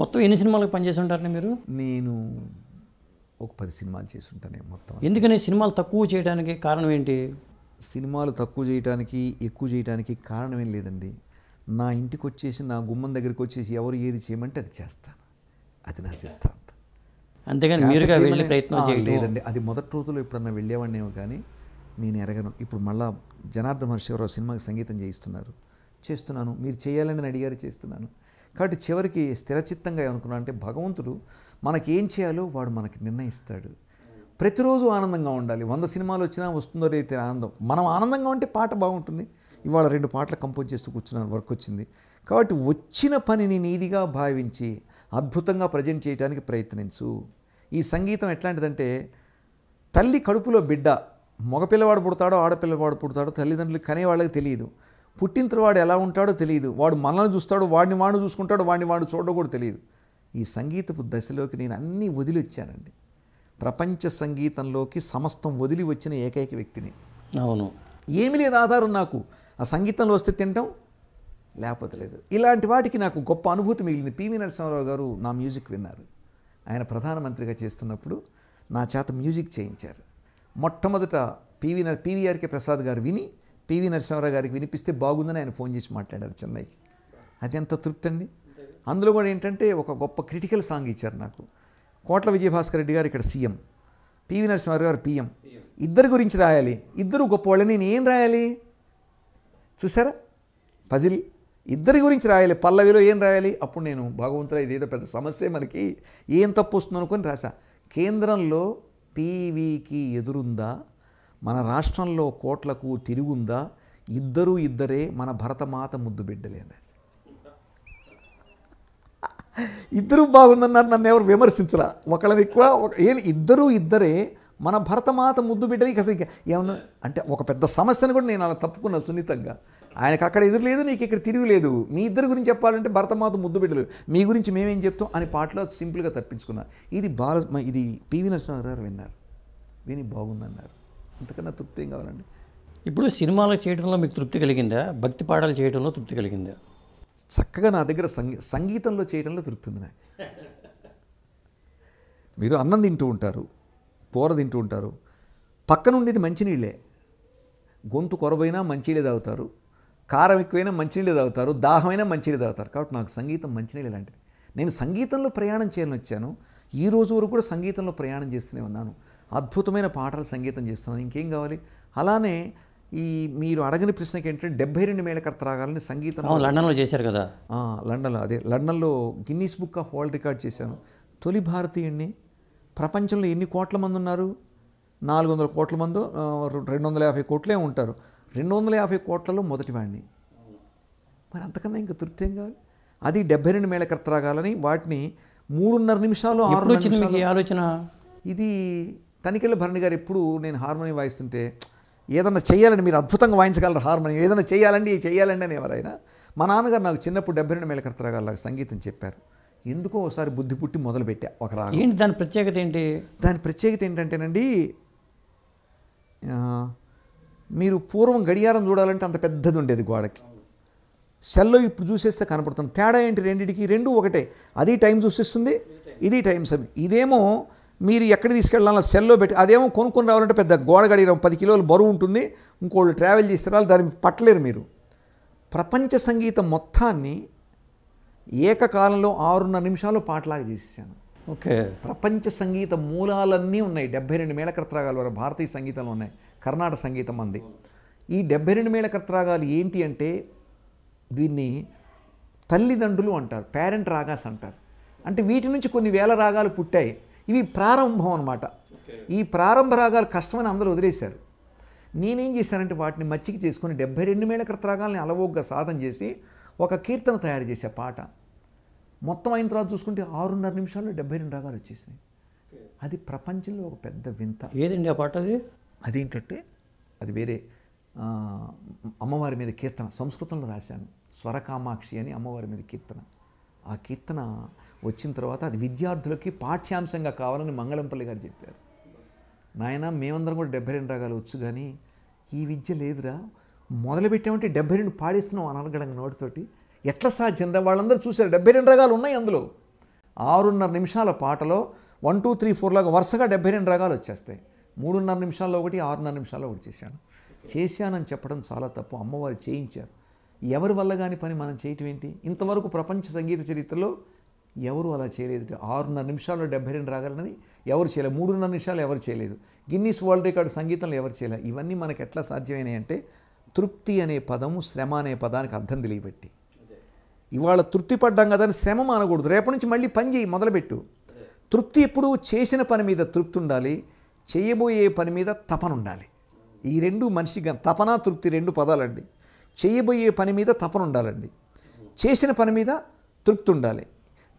మొత్తం ఎన్ని సినిమాలకు పనిచేసి ఉంటారండి మీరు? నేను ఒక 10 సినిమాలు చేసి ఉంటాను మొత్తం. ఎందుకని సినిమాలు తక్కువ చేయడానికి కారణం ఏంటి? సినిమాలు తక్కువ చేయడానికి ఎక్కువ చేయడానికి కారణం ఏం లేదండి. నా ఇంటికి వచ్చేసి నా గుమ్మం దగ్గరికి వచ్చేసి ఎవరు ఏది చేయమంటే అది చేస్తాను. అది నా సిద్ధాంతం. అంతేగాని మీరుగా వెళ్ళే ప్రయత్నం లేదండి. అది మొదటి రోజుల్లో ఎప్పుడన్నా వెళ్ళేవాడినేమో కానీ నేను ఎరగను. ఇప్పుడు మళ్ళా జనార్దన్ మహర్షి సినిమాకి సంగీతం చేస్తున్నాను. మీరు చేయాలని అడిగారు, చేస్తున్నాను. కాబట్టి చివరికి స్థిరచిత్తంగా ఏమనుకున్నా అంటే భగవంతుడు మనకి ఏం చేయాలో వాడు మనకి నిర్ణయిస్తాడు. ప్రతిరోజు ఆనందంగా ఉండాలి. 100 సినిమాలు వచ్చినా వస్తుందో రైతే ఆనందం. మనం ఆనందంగా ఉంటే పాట బాగుంటుంది. ఇవాళ 2 పాటలు కంపోజ్ చేస్తూ కూర్చున్నాను, వర్క్ వచ్చింది. కాబట్టి వచ్చిన పనిని నీదిగా భావించి అద్భుతంగా ప్రజెంట్ చేయడానికి ప్రయత్నించు. ఈ సంగీతం ఎట్లాంటిదంటే తల్లి కడుపులో బిడ్డ, మగపిల్లవాడు పుడతాడో ఆడపిల్లవాడు పుడతాడో తల్లిదండ్రులు కనేవాళ్ళకి తెలియదు. పుట్టిన తర్వాత ఎలా ఉంటాడో తెలియదు. వాడు మనల్ని చూస్తాడు, వాడిని వాడు చూసుకుంటాడు, వాడిని వాడు చూడడం కూడా తెలియదు. ఈ సంగీతపు దశలోకి నేను అన్నీ వదిలి వచ్చానండి. ప్రపంచ సంగీతంలోకి సమస్తం వదిలి వచ్చిన ఏకైక వ్యక్తిని. అవును. ఏమీ లేదు ఆధారం నాకు. ఆ సంగీతంలో వస్తే తింటాం, లేకపోతే లేదు. ఇలాంటి వాటికి నాకు గొప్ప అనుభూతి మిగిలింది. పివి నరసింహారావు గారు నా మ్యూజిక్ విన్నారు. ప్రధానమంత్రిగా చేస్తున్నప్పుడు నా చేత మ్యూజిక్ చేయించారు. మొట్టమొదట పివిఆర్కే ప్రసాద్ గారు విని పివి నరసింహారావు గారికి వినిపిస్తే బాగుందని ఆయన ఫోన్ చేసి మాట్లాడారు చెన్నైకి. అది ఎంత తృప్తి అండి. అందులో కూడా ఏంటంటే ఒక గొప్ప క్రిటికల్ సాంగ్ ఇచ్చారు నాకు. కోట్ల విజయభాస్కర్ రెడ్డి గారు ఇక్కడ సీఎం, పివి నరసింహారావు గారు పిఎం. ఇద్దరి గురించి రాయాలి, ఇద్దరు గొప్పవాళ్ళని నేను ఏం రాయాలి? చూసారా పజిల్. ఇద్దరి గురించి రాయాలి, పల్లవిలో ఏం రాయాలి? అప్పుడు నేను భగవంతుడా ఇదేదో పెద్ద సమస్య, మనకి ఏం తప్పు వస్తుంది అనుకొని రాసా. కేంద్రంలో పీవీకి ఎదురుందా, మన రాష్ట్రంలో కోట్లకు తిరుగుందా, ఇద్దరే మన భరతమాత ముద్దు బిడ్డలే అని రాసా. ఇద్దరు బాగుందన్నారు, నన్ను ఎవరు విమర్శించరా. ఒకళ్ళని ఎక్కువ ఇద్దరే మన భరతమాత ముద్దు బిడ్డలకి. అసలు ఏమన్నా అంటే ఒక పెద్ద సమస్యను కూడా నేను అలా తప్పుకున్నా సున్నితంగా. ఆయనకు అక్కడ ఎదురు లేదు, నీకు ఇక్కడ తిరిగి లేదు. మీ ఇద్దరి గురించి చెప్పాలంటే భరతమాత ముద్దు బిడ్డలు, మీ గురించి మేమేం చెప్తాం అని పాటలో సింపుల్గా తప్పించుకున్నా. ఇది పివి నరసింహారావు గారు విన్నారు, విని బాగుందన్నారు. అంతకన్నా తృప్తి ఏం కావాలండి? ఇప్పుడు సినిమాలు చేయడంలో మీకు తృప్తి కలిగిందా? భక్తి పాటలు చేయడంలో తృప్తి కలిగిందా? చక్కగా నా దగ్గర సంగీతంలో చేయడంలో తృప్తి ఉంది నాకు. మీరు అన్నం తింటూ ఉంటారు, కూర తింటూ ఉంటారు, పక్కన ఉండేది మంచినీళ్ళే. గొంతు కొరబైనా మంచినీళ్ళే తాగుతారు, కారం ఎక్కువైనా మంచినీళ్ళే తాగుతారు, దాహమైనా మంచినీళ్ళే తాగుతారు. కాబట్టి నాకు సంగీతం మంచినీళ్ళే లాంటిది. నేను సంగీతంలో ప్రయాణం చేయాలని వచ్చాను. ఈ రోజు వరకు కూడా సంగీతంలో ప్రయాణం చేస్తూనే ఉన్నాను. అద్భుతమైన పాటలు సంగీతం చేస్తున్నాను. ఇంకేం కావాలి? అలానే మీరు అడగని ప్రశ్నకి ఏంటంటే 72 మేళకర్త రాగాలని సంగీతం లండన్లో చేశారు కదా. లండన్లో Guinness book of world record చేశాను. తొలి భారతీయుడిని. ప్రపంచంలో ఎన్ని కోట్ల మంది ఉన్నారు? 400 కోట్ల మంది, 250 కోట్లే ఉంటారు. 250 కోట్లలో మొదటివాడిని. మరి అంతకన్నా ఇంకా తృప్తి ఏం కావాలి? అది 72 మేళకర్త రాగాలని వాటిని 3.5 నిమిషాలు 6 నిమిషాలు ఆలోచన. ఇది తనికెళ్ళ భరణి గారు ఎప్పుడు నేను హార్మోనియం వాయిస్తుంటే ఏదన్నా చేయాలండి, మీరు అద్భుతంగా వాయించగలరు హార్మోనియం, ఏదైనా చేయాలండి అని ఎవరైనా. మా నాన్నగారు నాకు చిన్నప్పుడు 72 మేళకర్త రాగాల సంగీతం చెప్పారు. ఎందుకో ఒకసారి బుద్ధి పుట్టి మొదలుపెట్టా ఒక రాగం. ఏంటి దాని ప్రత్యేకత ఏంటి? దాని ప్రత్యేకత ఏంటంటేనండి, మీరు పూర్వం గడియారం చూడాలంటే అంత పెద్దది ఉండేది గోడకి. సెల్లో ఇప్పుడు చూసేస్తే కనపడుతుంది. తేడా ఏంటి రెండింటికి? రెండు ఒకటే. అది టైం చూసేస్తుంది, ఇది టైం సమయం. ఇదేమో మీరు ఎక్కడికి తీసుకెళ్ళాలో సెల్లో పెట్టి, అదేమో కొనుక్కొని రావాలంటే పెద్ద గోడ గడియారం 10 కిలోలు బరువు ఉంటుంది. ఇంకోళ్ళు ట్రావెల్ చేస్తే వాళ్ళు దాన్ని పట్టలేరు మీరు. ప్రపంచ సంగీతం మొత్తాన్ని ఏకకాలంలో 6.5 నిమిషాలు పాటలాగా చేసేసాను. ఓకే. ప్రపంచ సంగీత మూలాలన్నీ ఉన్నాయి. 72 మేళకర్త రాగాలు వరకు భారతీయ సంగీతంలో ఉన్నాయి. కర్ణాటక సంగీతం అంది. ఈ 72 మేళకర్త రాగాలు ఏంటి అంటే దీన్ని తల్లిదండ్రులు అంటారు, పేరెంట్ రాగాస్ అంటారు. అంటే వీటి నుంచి కొన్ని వేల రాగాలు పుట్టాయి. ఇవి ప్రారంభం అన్నమాట. ఈ ప్రారంభ రాగాలు కష్టమని అందరూ వదిలేశారు. నేనేం చేశానంటే వాటిని మచ్చికి చేసుకుని 72 మేళకర్త రాగాలని అలవోగ్గా సాధన చేసి ఒక కీర్తన తయారు చేసే పాట. మొత్తం అయిన తర్వాత చూసుకుంటే 6.5 నిమిషాల్లో 72 రాగాలు వచ్చేసినాయి. అది ప్రపంచంలో ఒక పెద్ద వింత. ఏదండి ఆ పాట? అదేంటంటే అది వేరే అమ్మవారి మీద కీర్తన సంస్కృతంలో రాశాను. స్వరకామాక్షి అని అమ్మవారి మీద కీర్తన. ఆ కీర్తన వచ్చిన తర్వాత అది విద్యార్థులకి పాఠ్యాంశంగా కావాలని మంగళంపల్లి గారు చెప్పారు. నాయన మేమందరం కూడా 72 రాగాలు వచ్చు, కానీ ఈ విద్య లేదురా, మొదలుపెట్టామంటే 72 పాడేస్తున్నాం అనగడంగా నోటితోటి. ఎట్లా సాధ్యం? వాళ్ళందరూ చూశారు 72 రాగాలు ఉన్నాయి అందులో. 6:30 నిమిషాల పాటలో 1 2 3 4 లాగా వరుసగా 72 రాగాలు వచ్చేస్తాయి. 3:30 నిమిషాల్లో ఒకటి, 6:30 నిమిషాల్లో ఒకటి చేశానని చెప్పడం చాలా తప్పు. అమ్మవారు చేయించారు. ఎవరి వల్ల కాని పని మనం చేయటం ఏంటి? ఇంతవరకు ప్రపంచ సంగీత చరిత్రలో ఎవరు అలా చేయలేదు. 6:30 నిమిషాల్లో 72 రాగాలన్నది ఎవరు చేయలేదు. 3:30 నిమిషాలు ఎవరు చేయలేదు. గిన్నీస్ వరల్డ్ రికార్డు సంగీతంలో ఎవరు చేయలేదు. ఇవన్నీ మనకు ఎట్లా సాధ్యమైనాయి అంటే తృప్తి అనే పదము శ్రమ అనే పదానికి అర్థం తెలియబెట్టి. ఇవాళ తృప్తి పడ్డాం కదా అని శ్రమ మానకూడదు. రేపటి నుంచి మళ్ళీ పని చేయి, మొదలుపెట్టు. తృప్తి ఎప్పుడు చేసిన పని మీద తృప్తి ఉండాలి, చేయబోయే పని మీద తపన ఉండాలి. ఈ రెండు మనిషిగా తపన తృప్తి 2 పదాలండి. చేయబోయే పని మీద తపన ఉండాలండి, చేసిన పని మీద తృప్తి ఉండాలి.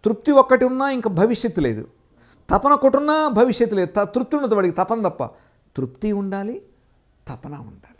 తృప్తి ఒక్కటి ఉన్నా ఇంకా భవిష్యత్తు లేదు, తపన ఒకటి ఉన్నా భవిష్యత్తు లేదు. తృప్తి ఉన్నది వాడికి తపన తప్ప. తృప్తి ఉండాలి, తపన ఉండాలి.